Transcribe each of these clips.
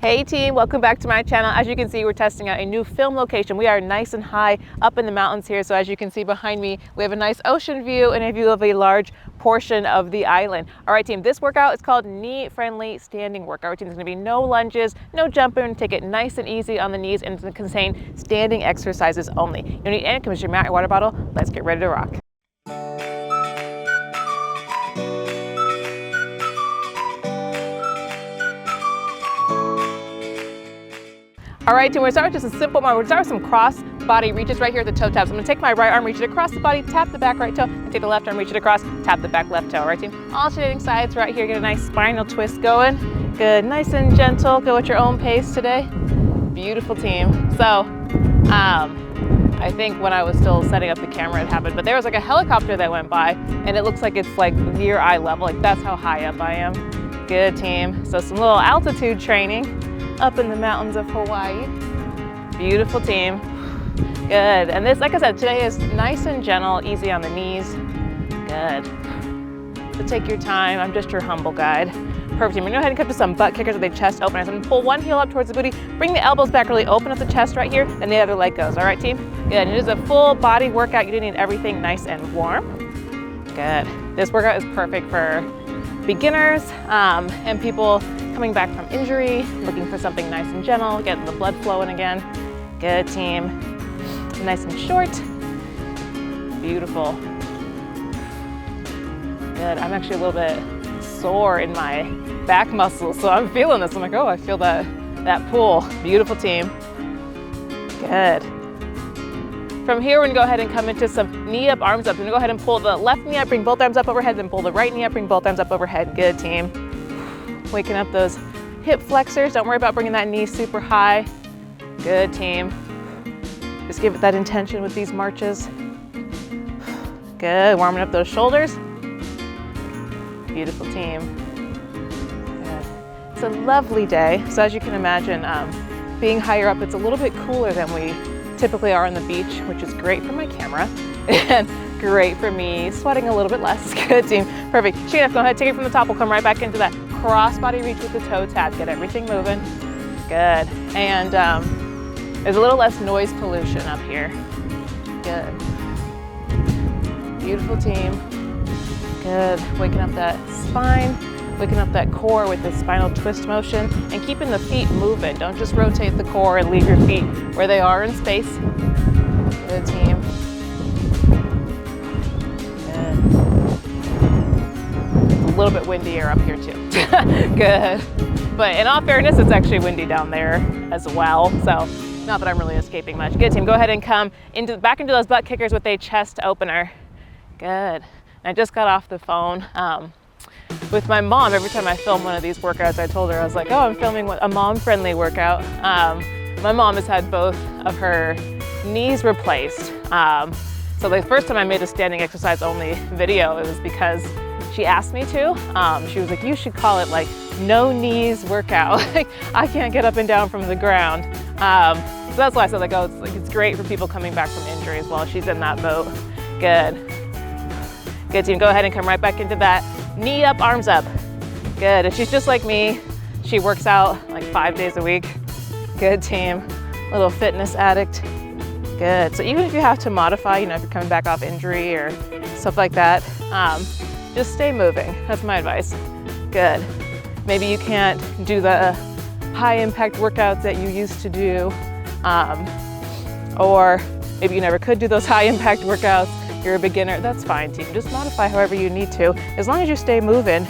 Hey team, welcome back to my channel. As you can see, we're testing out a new film location. We are nice and high up in the mountains here. So as you can see behind me, we have a nice ocean view and a view of a large portion of the island. All right team, this workout is called knee-friendly standing workout. Routine. There's gonna be no lunges, no jumping. Take it nice and easy on the knees, and it's gonna contain standing exercises only. You don't need any, come with your mat, your water bottle. Let's get ready to rock. All right, team, we're gonna start with just a simple one. We're gonna start with some cross body reaches right here at the toe taps. I'm gonna take my right arm, reach it across the body, tap the back right toe, and take the left arm, reach it across, tap the back left toe. All right, team? Alternating sides right here. Get a nice spinal twist going. Good, nice and gentle. Go at your own pace today. Beautiful, team. So, I think when I was still setting up the camera it happened, but there was like a helicopter that went by, and it looks like it's like near eye level. Like that's how high up I am. Good, team. So some little altitude training up in the mountains of Hawaii. Beautiful, team. Good. And this, like I said, today is nice and gentle, easy on the knees. Good. So take your time. I'm just your humble guide. Perfect, team. We're gonna go ahead and come to some butt kickers with a chest opener. So I'm gonna pull one heel up towards the booty, bring the elbows back, really open up the chest right here, and the other leg goes. All right, team? Good. And it is a full body workout. You do need everything nice and warm. Good. This workout is perfect for beginners and people coming back from injury, looking for something nice and gentle, getting the blood flowing again. Good, team. Nice and short. Beautiful. Good. I'm actually a little bit sore in my back muscles, so I'm feeling this. I'm like, oh, I feel that pull. Beautiful, team. Good. From here, we're gonna go ahead and come into some knee up, arms up. We're gonna go ahead and pull the left knee up, bring both arms up overhead, then pull the right knee up, bring both arms up overhead. Good, team. Waking up those hip flexors. Don't worry about bringing that knee super high. Good, team. Just give it that intention with these marches. Good, warming up those shoulders. Beautiful, team. Good. It's a lovely day. So as you can imagine, being higher up, it's a little bit cooler than we typically are on the beach, which is great for my camera and great for me sweating a little bit less. Good, team. Perfect. Sheena, go ahead, take it from the top. We'll come right back into that cross body reach with the toe tap. Get everything moving. Good. And there's a little less noise pollution up here. Good. Beautiful, team. Good. Waking up that spine, waking up that core with the spinal twist motion, and keeping the feet moving. Don't just rotate the core and leave your feet where they are in space. Good, team. Good. It's a little bit windier up here too. Good. But in all fairness, it's actually windy down there as well. So not that I'm really escaping much. Good, team. Go ahead and come back into those butt kickers with a chest opener. Good. I just got off the phone with my mom. Every time I film one of these workouts, I told her, I was like, oh, I'm filming a mom-friendly workout. My mom has had both of her knees replaced. So the first time I made a standing exercise only video, it was because she asked me to. She was like, you should call it like no knees workout. Like I can't get up and down from the ground. So that's why I said like, oh, it's great for people coming back from injury as well. She's in that boat. Good. Good, team. Go ahead and come right back into that knee up, arms up. Good. And she's just like me. She works out like 5 days a week. Good, team. Little fitness addict. Good. So even if you have to modify, you know, if you're coming back off injury or stuff like that, just stay moving. That's my advice. Good. Maybe you can't do the high impact workouts that you used to do, or maybe you never could do those high impact workouts. You're a beginner, that's fine, team. Just modify however you need to. As long as you stay moving,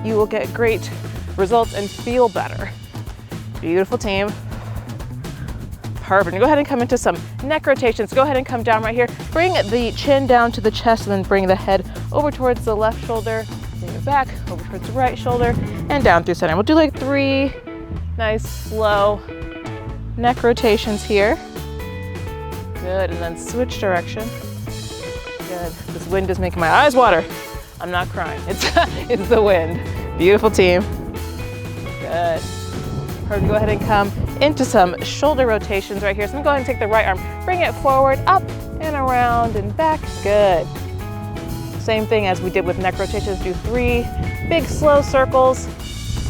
you will get great results and feel better. Beautiful, team. Perfect. Go ahead and come into some neck rotations. Go ahead and come down right here. Bring the chin down to the chest and then bring the head over towards the left shoulder, bring it back, over towards the right shoulder, and down through center. We'll do like 3 nice, slow neck rotations here. Good, and then switch direction. Good. This wind is making my eyes water. I'm not crying. It's the wind. Beautiful, team. Good. Perfect. Go ahead and come into some shoulder rotations right here. So I'm going to go ahead and take the right arm, bring it forward, up and around and back. Good. Same thing as we did with neck rotations. Do 3 big slow circles.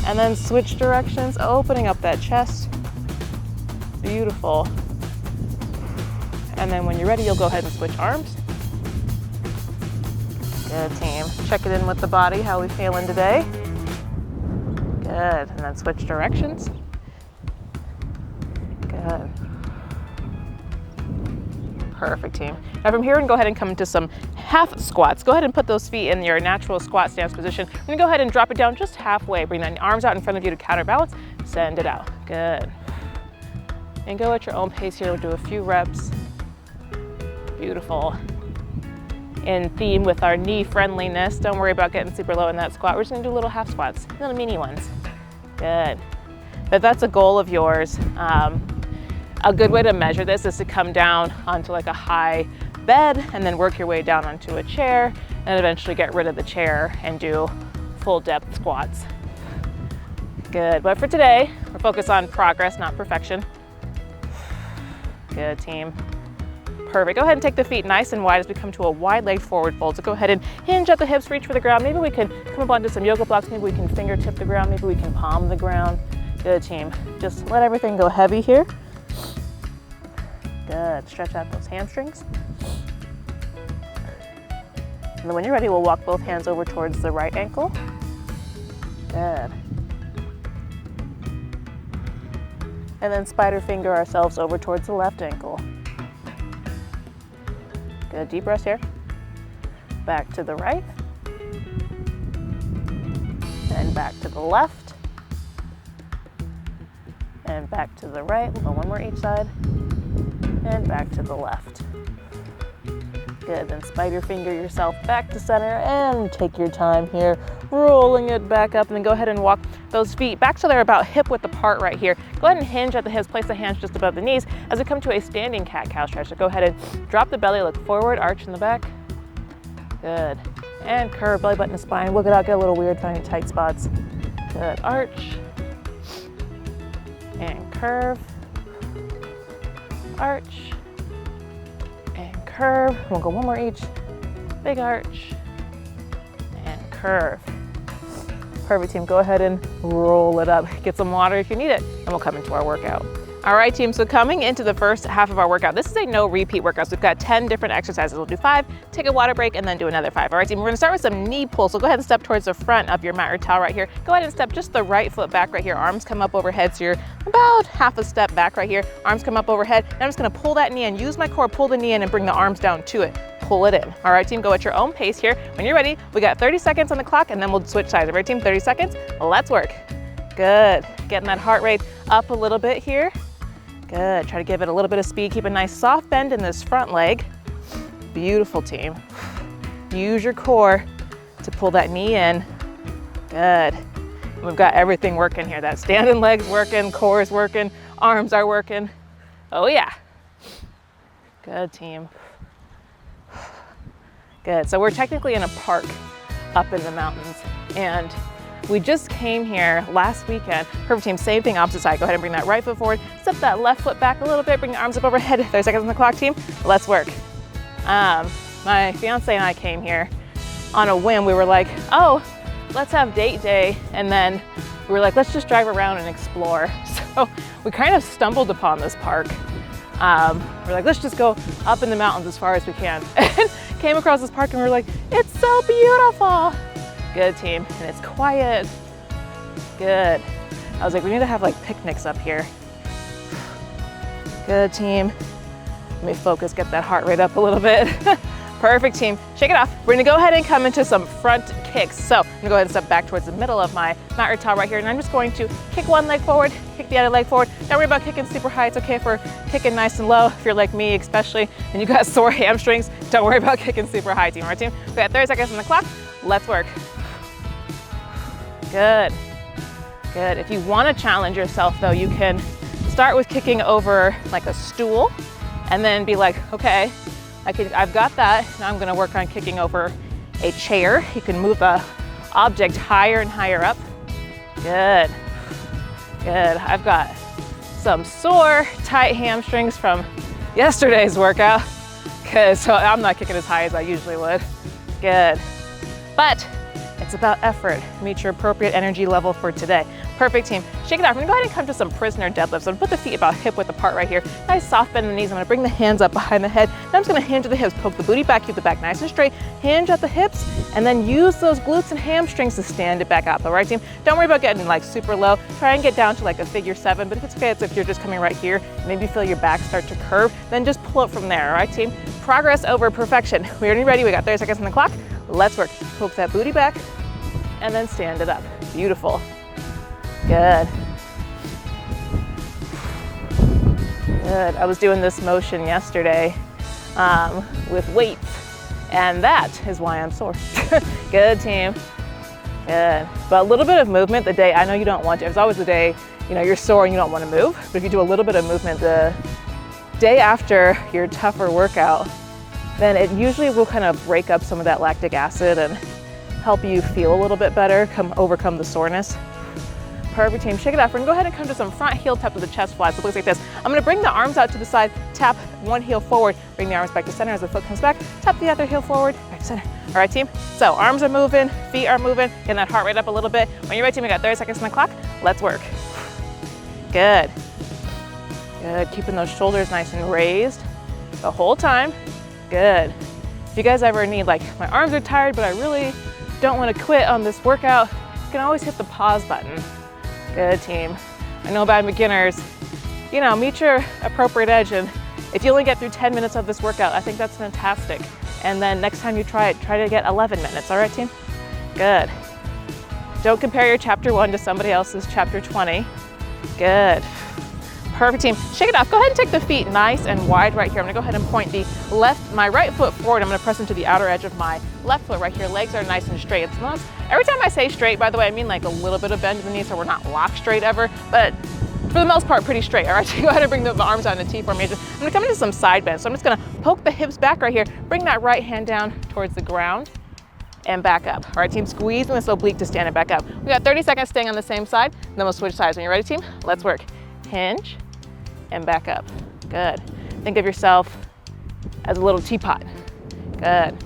And then switch directions, opening up that chest. Beautiful. And then when you're ready, you'll go ahead and switch arms. Good, team. Check it in with the body, how we feeling today. Good, and then switch directions. Good. Perfect, team. Now from here, we can go ahead and come into some half squats. Go ahead and put those feet in your natural squat stance position. We're gonna go ahead and drop it down just halfway. Bring the arms out in front of you to counterbalance. Send it out. Good. And go at your own pace here. We'll do a few reps. Beautiful. In theme with our knee friendliness. Don't worry about getting super low in that squat. We're just gonna do little half squats, little mini ones. Good. If that's a goal of yours, a good way to measure this is to come down onto like a high bed and then work your way down onto a chair and eventually get rid of the chair and do full depth squats. Good, but for today, we're focused on progress, not perfection. Good, team. Perfect. Go ahead and take the feet nice and wide as we come to a wide leg forward fold. So go ahead and hinge at the hips, reach for the ground. Maybe we can come up onto some yoga blocks. Maybe we can fingertip the ground. Maybe we can palm the ground. Good, team. Just let everything go heavy here. Good. Stretch out those hamstrings. And then when you're ready, we'll walk both hands over towards the right ankle. Good. And then spider finger ourselves over towards the left ankle. Good, deep breath here. Back to the right. And back to the left. And back to the right. We'll go one more each side. And back to the left. Good, then spider finger yourself back to center and take your time here, rolling it back up, and then go ahead and walk those feet back so they're about hip width apart right here. Go ahead and hinge at the hips, place the hands just above the knees as we come to a standing cat-cow stretch. So go ahead and drop the belly, look forward, arch in the back. Good, and curve belly button to spine. Look it out, get a little weird, finding tight spots. Good, arch, and curve, arch, and curve. We'll go one more each. Big arch and curve. Perfect, team. Go ahead and roll it up. Get some water if you need it, and we'll come into our workout. All right, team, so coming into the first half of our workout, this is a no repeat workout. So we've got 10 different exercises. We'll do 5, take a water break, and then do another 5. All right, team, we're gonna start with some knee pulls. So go ahead and step towards the front of your mat or towel right here. Go ahead and step just the right foot back right here. Arms come up overhead, so you're about half a step back right here. Arms come up overhead, and I'm just gonna pull that knee in. Use my core, pull the knee in, and bring the arms down to it. Pull it in. All right, team, go at your own pace here. When you're ready, we got 30 seconds on the clock, and then we'll switch sides. All right, team, 30 seconds. Let's work. Good. Getting that heart rate up a little bit here. Good. Try to give it a little bit of speed. Keep a nice soft bend in this front leg. Beautiful, team. Use your core to pull that knee in. Good. We've got everything working here. That standing leg's working, core is working, arms are working. Oh yeah. Good, team. Good. So we're technically in a park up in the mountains, and we just came here last weekend. Perfect, team. Same thing, opposite side. Go ahead and bring that right foot forward. Step that left foot back a little bit. Bring your arms up overhead. 30 seconds on the clock, team. Let's work. My fiance and I came here on a whim. We were like, oh, let's have date day. And then we were like, let's just drive around and explore. So we kind of stumbled upon this park. We're like, let's just go up in the mountains as far as we can. And came across this park and we were like, it's so beautiful. Good, team, and it's quiet. Good. I was like, we need to have like picnics up here. Good, team. Let me focus, get that heart rate up a little bit. Perfect, team. Shake it off. We're gonna go ahead and come into some front kicks. So I'm gonna go ahead and step back towards the middle of my mat or towel right here, and I'm just going to kick one leg forward, kick the other leg forward. Don't worry about kicking super high. It's okay if we're kicking nice and low. If you're like me, especially, and you got sore hamstrings, don't worry about kicking super high, team. All right, team? We got 30 seconds on the clock. Let's work. Good. Good. If you want to challenge yourself, though, you can start with kicking over like a stool, and then be like, okay, I've got that. Now I'm going to work on kicking over a chair. You can move the object higher and higher up. Good. Good. I've got some sore, tight hamstrings from yesterday's workout, so I'm not kicking as high as I usually would. Good. But it's about effort. Meet your appropriate energy level for today. Perfect, team. Shake it off. We're gonna go ahead and come to some prisoner deadlifts. So I'm gonna put the feet about hip width apart right here. Nice soft bend in the knees. I'm gonna bring the hands up behind the head. Now I'm just gonna hinge at the hips, poke the booty back, keep the back nice and straight, hinge at the hips, and then use those glutes and hamstrings to stand it back up. All right, team? Don't worry about getting like super low. Try and get down to like a figure 7, but if it's okay, it's if you're just coming right here, maybe feel your back start to curve, then just pull it from there, all right, team? Progress over perfection. We're ready. We got 30 seconds on the clock. Let's work. Poke that booty back, and then stand it up. Beautiful. Good. Good. I was doing this motion yesterday with weights, and that is why I'm sore. Good, team. Good. But a little bit of movement the day, I know you don't want to, it's always the day, you know, you're sore and you don't want to move, but if you do a little bit of movement the day after your tougher workout, then it usually will kind of break up some of that lactic acid and help you feel a little bit better, overcome the soreness. Perfect, team. Shake it off. We're gonna go ahead and come to some front heel tap to the chest flies. So it looks like this. I'm gonna bring the arms out to the side, tap one heel forward, bring the arms back to center as the foot comes back, tap the other heel forward, back to center. All right, team? So arms are moving, feet are moving, getting that heart rate up a little bit. When you're ready, team, we got 30 seconds on the clock. Let's work. Good. Good. Keeping those shoulders nice and raised the whole time. Good. If you guys ever need, like, my arms are tired, but I really don't want to quit on this workout, you can always hit the pause button. Good, team. I know by beginners, you know, meet your appropriate edge, and if you only get through 10 minutes of this workout, I think that's fantastic. And then next time you try it, try to get 11 minutes, all right, team? Good. Don't compare your chapter 1 to somebody else's chapter 20. Good. Perfect, team. Shake it off. Go ahead and take the feet nice and wide right here. I'm gonna go ahead and point my right foot forward. I'm gonna press into the outer edge of my left foot right here. Legs are nice and straight. It's not, every time I say straight, by the way, I mean like a little bit of bend in the knee, so we're not locked straight ever, but for the most part, pretty straight. All right, so go ahead and bring the arms out in a T formation. I'm gonna come into some side bends. So I'm just gonna poke the hips back right here, bring that right hand down towards the ground, and back up. All right, team, squeezing this oblique to stand it back up. We got 30 seconds staying on the same side, then we'll switch sides. When you're ready, team, let's work. Hinge, and back up. Good. Think of yourself as a little teapot. Good.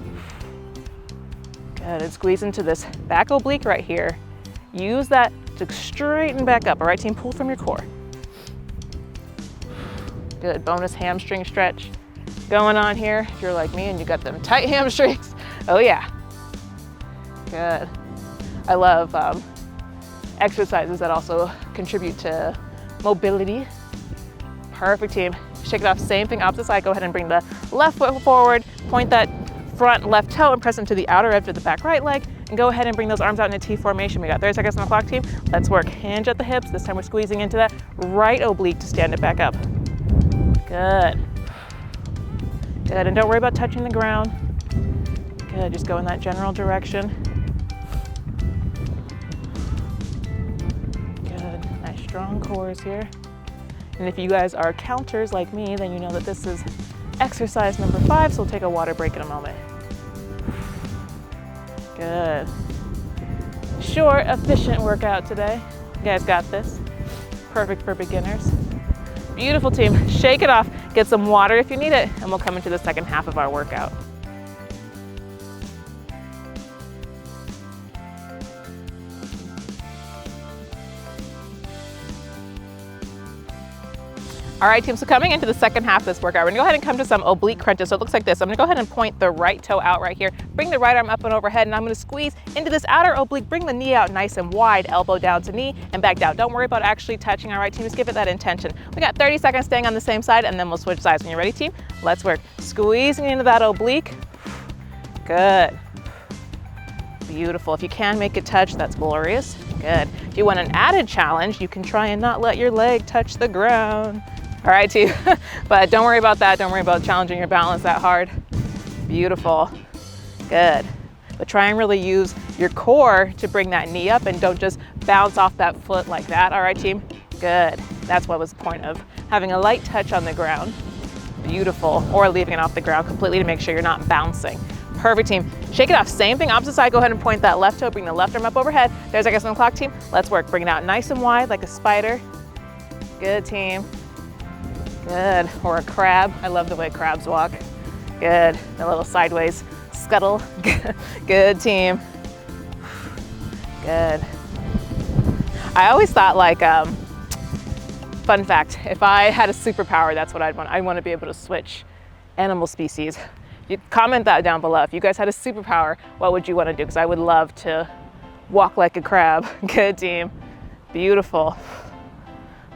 Good, and squeeze into this back oblique right here. Use that to straighten back up. All right, team, pull from your core. Good, bonus hamstring stretch going on here. If you're like me and you got them tight hamstrings, oh yeah. Good. I love exercises that also contribute to mobility. Perfect, team. Shake it off, same thing, opposite side. Go ahead and bring the left foot forward, point that front left toe and press into the outer edge of the back right leg, and go ahead and bring those arms out in a T formation. We got 30 seconds on the clock, team. Let's work. Hinge at the hips. This time we're squeezing into that right oblique to stand it back up. Good. Good, and don't worry about touching the ground. Good, just go in that general direction. Good, nice strong cores here. And if you guys are counters like me, then you know that this is exercise number 5, so we'll take a water break in a moment. Good. Short, efficient workout today. You guys got this. Perfect for beginners. Beautiful, team. Shake it off. Get some water if you need it, and we'll come into the second half of our workout. All right, team, so coming into the second half of this workout, we're gonna go ahead and come to some oblique crunches. So it looks like this. I'm gonna go ahead and point the right toe out right here, bring the right arm up and overhead, and I'm gonna squeeze into this outer oblique, bring the knee out nice and wide, elbow down to knee, and back down. Don't worry about actually touching. All right, team, just give it that intention. We got 30 seconds staying on the same side, and then we'll switch sides. When you're ready, team, let's work. Squeezing into that oblique. Good. Beautiful. If you can make it touch, that's glorious. Good. If you want an added challenge, you can try and not let your leg touch the ground. All right, team, but don't worry about that. Don't worry about challenging your balance that hard. Beautiful, good. But try and really use your core to bring that knee up and don't just bounce off that foot like that. All right, team, good. That's what was the point of having a light touch on the ground. Beautiful, or leaving it off the ground completely to make sure you're not bouncing. Perfect, team. Shake it off, same thing, opposite side. Go ahead and point that left toe, bring the left arm up overhead. There's our guess on the clock, team. Let's work, bring it out nice and wide like a spider. Good, team. Good, or a crab. I love the way crabs walk. Good, a little sideways scuttle. Good, team. Good. I always thought like, fun fact, if I had a superpower, that's what I'd want. I want to be able to switch animal species. You comment that down below. If you guys had a superpower, what would you want to do? Because I would love to walk like a crab. Good team. Beautiful.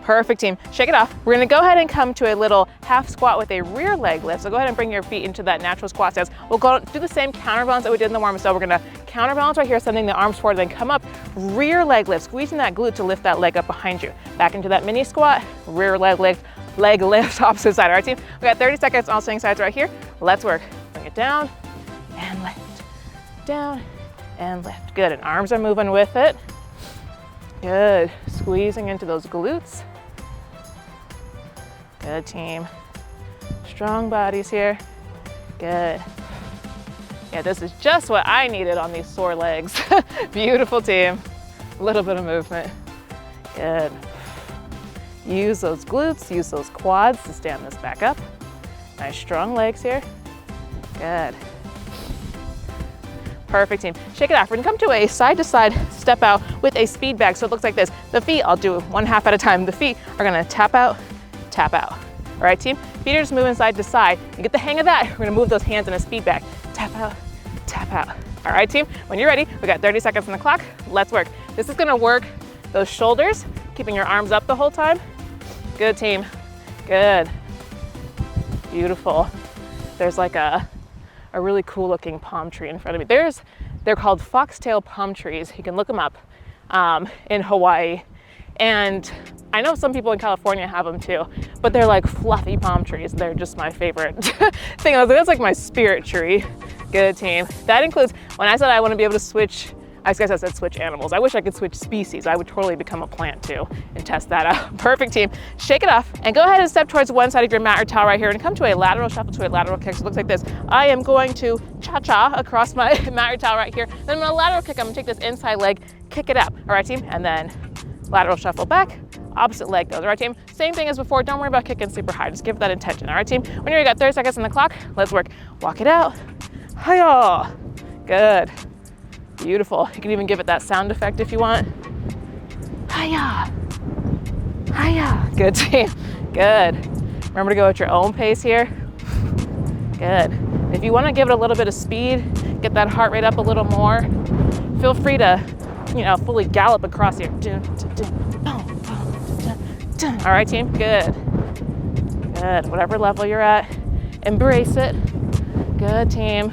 Perfect team. Shake it off. We're gonna go ahead and come to a little half squat with a rear leg lift. So go ahead and bring your feet into that natural squat stance. We'll go do the same counterbalance that we did in the warm-up. So we're gonna counterbalance right here, sending the arms forward, then come up, rear leg lift, squeezing that glute to lift that leg up behind you. Back into that mini squat, rear leg lift, opposite side. All right, team? We got 30 seconds, all swing sides right here. Let's work. Bring it down and lift, down and lift. Good, and arms are moving with it. Good, squeezing into those glutes. Good team. Strong bodies here. Good. Yeah, this is just what I needed on these sore legs. Beautiful team. A little bit of movement. Good. Use those glutes, use those quads to stand this back up. Nice strong legs here. Good. Perfect team. Shake it off. We're gonna come to a side-to-side step out with a speed bag. So it looks like this. The feet, I'll do one half at a time. The feet are gonna tap out, tap out. All right, team? Feet are just moving side to side. You get the hang of that, we're gonna move those hands in a speed bag. Tap out, tap out. All right, team? When you're ready, we got 30 seconds on the clock. Let's work. This is gonna work those shoulders, keeping your arms up the whole time. Good, team. Good. Beautiful. There's like a really cool looking palm tree in front of me. They're called foxtail palm trees. You can look them up in Hawaii. And I know some people in California have them too, but they're like fluffy palm trees. They're just my favorite thing. I was like, that's like my spirit tree. Good team. That includes, when I said I want to be able to switch, I guess I said switch animals. I wish I could switch species. I would totally become a plant too and test that out. Perfect team. Shake it off and go ahead and step towards one side of your mat or towel right here and come to a lateral shuffle to a lateral kick. So it looks like this. I am going to cha-cha across my mat or towel right here. Then I'm gonna lateral kick. I'm gonna take this inside leg, kick it up. All right, team? And then lateral shuffle back, opposite leg goes. All right, team? Same thing as before. Don't worry about kicking super high. Just give it that intention. All right, team? When you're ready, got 30 seconds on the clock. Let's work. Walk it out. Hi-ya. Good. Beautiful. You can even give it that sound effect if you want. Hi-ya. Hi-ya. Good team. Good. Remember to go at your own pace here. Good. If you want to give it a little bit of speed, get that heart rate up a little more, feel free to, fully gallop across here. All right, team. Good. Good. Whatever level you're at, embrace it. Good team.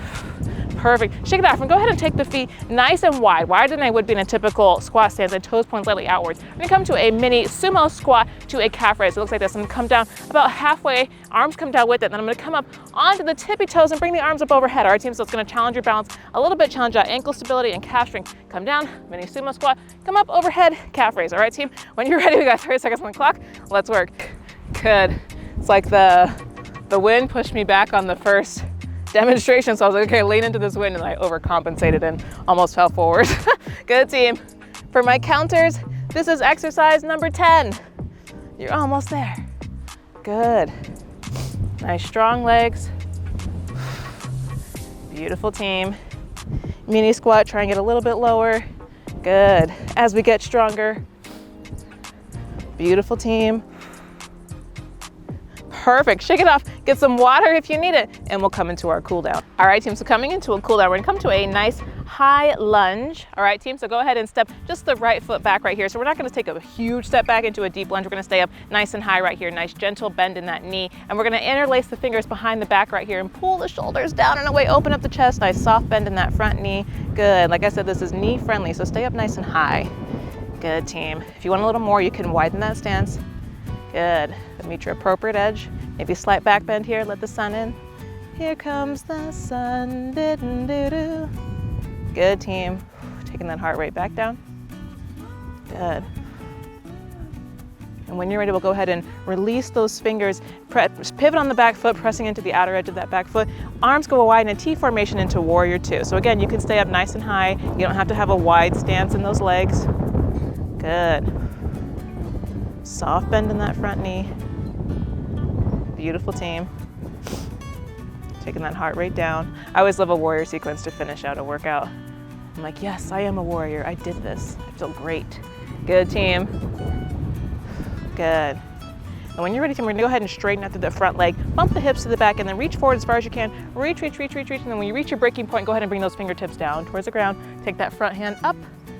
Perfect. Shake it off and go ahead and take the feet nice and wide, wider than I would be in a typical squat stance, and toes point slightly outwards. We're gonna come to a mini sumo squat to a calf raise. So it looks like this. I'm gonna come down about halfway, arms come down with it, then I'm gonna come up onto the tippy toes and bring the arms up overhead. All right, team, so it's gonna challenge your balance a little bit, challenge that ankle stability and calf strength. Come down, mini sumo squat, come up overhead, calf raise. All right, team, when you're ready, we got 30 seconds on the clock. Let's work. Good. It's like the wind pushed me back on the first demonstration, so I was like, okay, lean into this wind, and I overcompensated and almost fell forward. Good team. For my counters, this is exercise number 10. You're almost there. Good. Nice strong legs. Beautiful team. Mini squat, try and get a little bit lower. Good. As we get stronger. Beautiful team. Perfect. Shake it off. Get some water if you need it, and we'll come into our cool down. All right, team, so coming into a cool down, we're gonna come to a nice high lunge. All right, team, so go ahead and step just the right foot back right here. So we're not gonna take a huge step back into a deep lunge. We're gonna stay up nice and high right here, nice gentle bend in that knee. And we're gonna interlace the fingers behind the back right here and pull the shoulders down and away, open up the chest, nice soft bend in that front knee. Good, like I said, this is knee friendly, so stay up nice and high. Good, team. If you want a little more, you can widen that stance. Good, meet your appropriate edge. Maybe slight back bend here, let the sun in. Here comes the sun, doo-doo-doo. Good, team. Taking that heart rate back down. Good. And when you're ready, we'll go ahead and release those fingers. Pivot on the back foot, pressing into the outer edge of that back foot. Arms go wide in a T formation into warrior two. So again, you can stay up nice and high. You don't have to have a wide stance in those legs. Good. Soft bend in that front knee. Beautiful, team. Taking that heart rate down. I always love a warrior sequence to finish out a workout. I'm like, yes, I am a warrior. I did this. I feel great. Good, team. Good. And when you're ready, team, we're gonna go ahead and straighten out through the front leg, bump the hips to the back, and then reach forward as far as you can. Reach, reach, reach, reach, reach. And then when you reach your breaking point, go ahead and bring those fingertips down towards the ground. Take that front hand up,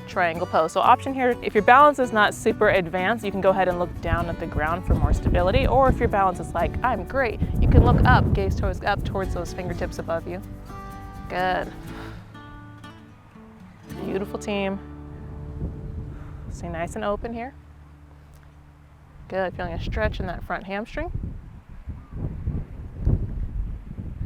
triangle pose. So option here, if your balance is not super advanced, you can go ahead and look down at the ground for more stability. Or if your balance is like, I'm great, you can look up, gaze towards up towards those fingertips above you. Good. Beautiful, team. Stay nice and open here. Good, feeling a stretch in that front hamstring.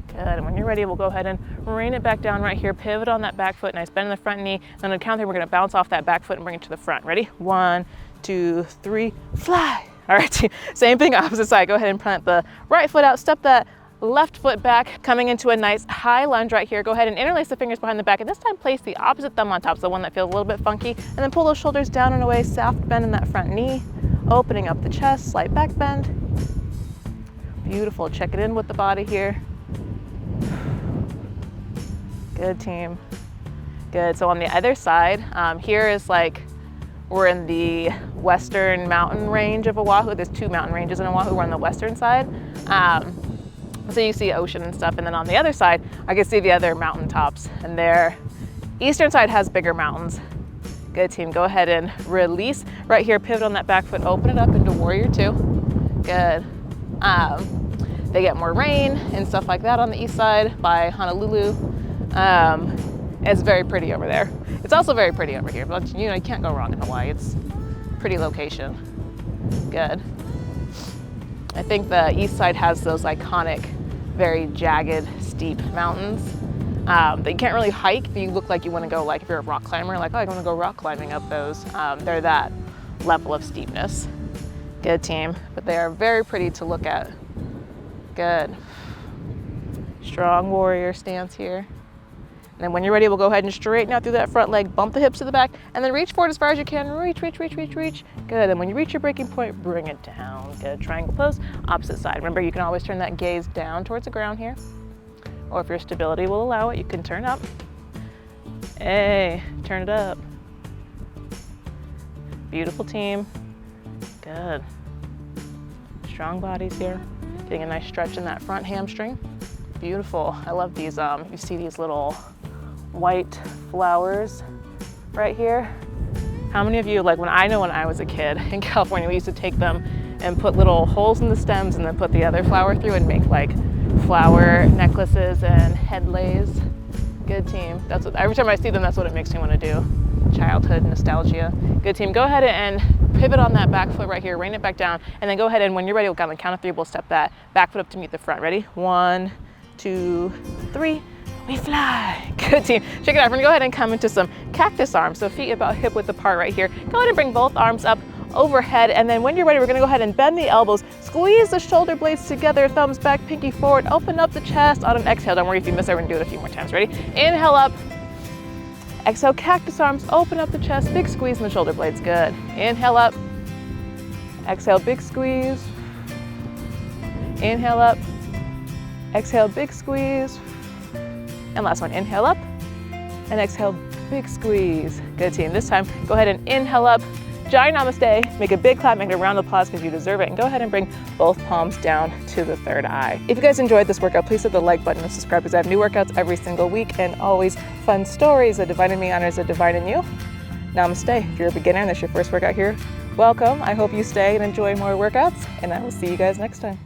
Good, and when you're ready, we'll go ahead and rain it back down right here. Pivot on that back foot, nice bend in the front knee. Then on the count 3, we're gonna bounce off that back foot and bring it to the front. Ready? 1, 2, 3, fly. All right, same thing, opposite side. Go ahead and plant the right foot out, step that left foot back, coming into a nice high lunge right here. Go ahead and interlace the fingers behind the back, and this time place the opposite thumb on top, so the one that feels a little bit funky, and then pull those shoulders down and away, soft bend in that front knee, opening up the chest, slight back bend. Beautiful, check it in with the body here. Good, team. Good, so on the other side, here is like, we're in the western mountain range of Oahu. There's 2 mountain ranges in Oahu. We're on the western side. So you see ocean and stuff, and then on the other side, I can see the other mountain tops, and their eastern side has bigger mountains. Good, team, go ahead and release. Right here, pivot on that back foot, open it up into Warrior 2. Good. They get more rain and stuff like that on the east side by Honolulu. It's very pretty over there. It's also very pretty over here, but you know, you can't go wrong in Hawaii. It's a pretty location. Good. I think the east side has those iconic, very jagged, steep mountains that you can't really hike, but you look like you want to go, like if you're a rock climber, like, oh, I want to go rock climbing up those. They're that level of steepness. Good, team, but they are very pretty to look at. Good. Strong warrior stance here. And then when you're ready, we'll go ahead and straighten out through that front leg, bump the hips to the back, and then reach forward as far as you can. Reach, reach, reach, reach, reach. Good, and when you reach your breaking point, bring it down. Good, triangle pose, opposite side. Remember, you can always turn that gaze down towards the ground here. Or if your stability will allow it, you can turn up. Hey, turn it up. Beautiful, team. Good. Strong bodies here. Getting a nice stretch in that front hamstring. Beautiful. I love these, you see these little white flowers right here. How many of you, like when I was a kid in California, we used to take them and put little holes in the stems and then put the other flower through and make like flower necklaces and head lays. Good, team. That's what, every time I see them, that's what it makes me want to do. Childhood nostalgia. Good, team. Go ahead and pivot on that back foot right here, rain it back down, and then go ahead and when you're ready, we'll count of 3, we'll step that back foot up to meet the front. Ready? 1, 2, 3, we fly. Good, team. Check it out. We're gonna go ahead and come into some cactus arms. So feet about hip width apart right here. Go ahead and bring both arms up overhead, and then when you're ready, we're gonna go ahead and bend the elbows, squeeze the shoulder blades together, thumbs back, pinky forward, open up the chest. On an exhale, don't worry if you miss it, we're gonna do it a few more times. Ready? Inhale up. Exhale, cactus arms, open up the chest, big squeeze in the shoulder blades. Good. Inhale up. Exhale, big squeeze. Inhale up. Exhale, big squeeze. And last one, inhale up. And exhale, big squeeze. Good, team. This time, go ahead and inhale up. Giant namaste. Make a big clap, make a round of applause because you deserve it. And go ahead and bring both palms down to the third eye. If you guys enjoyed this workout, please hit the like button and subscribe because I have new workouts every single week and always fun stories. A divine in me honors a divine in you. Namaste. If you're a beginner and this is your first workout here, welcome. I hope you stay and enjoy more workouts, and I will see you guys next time.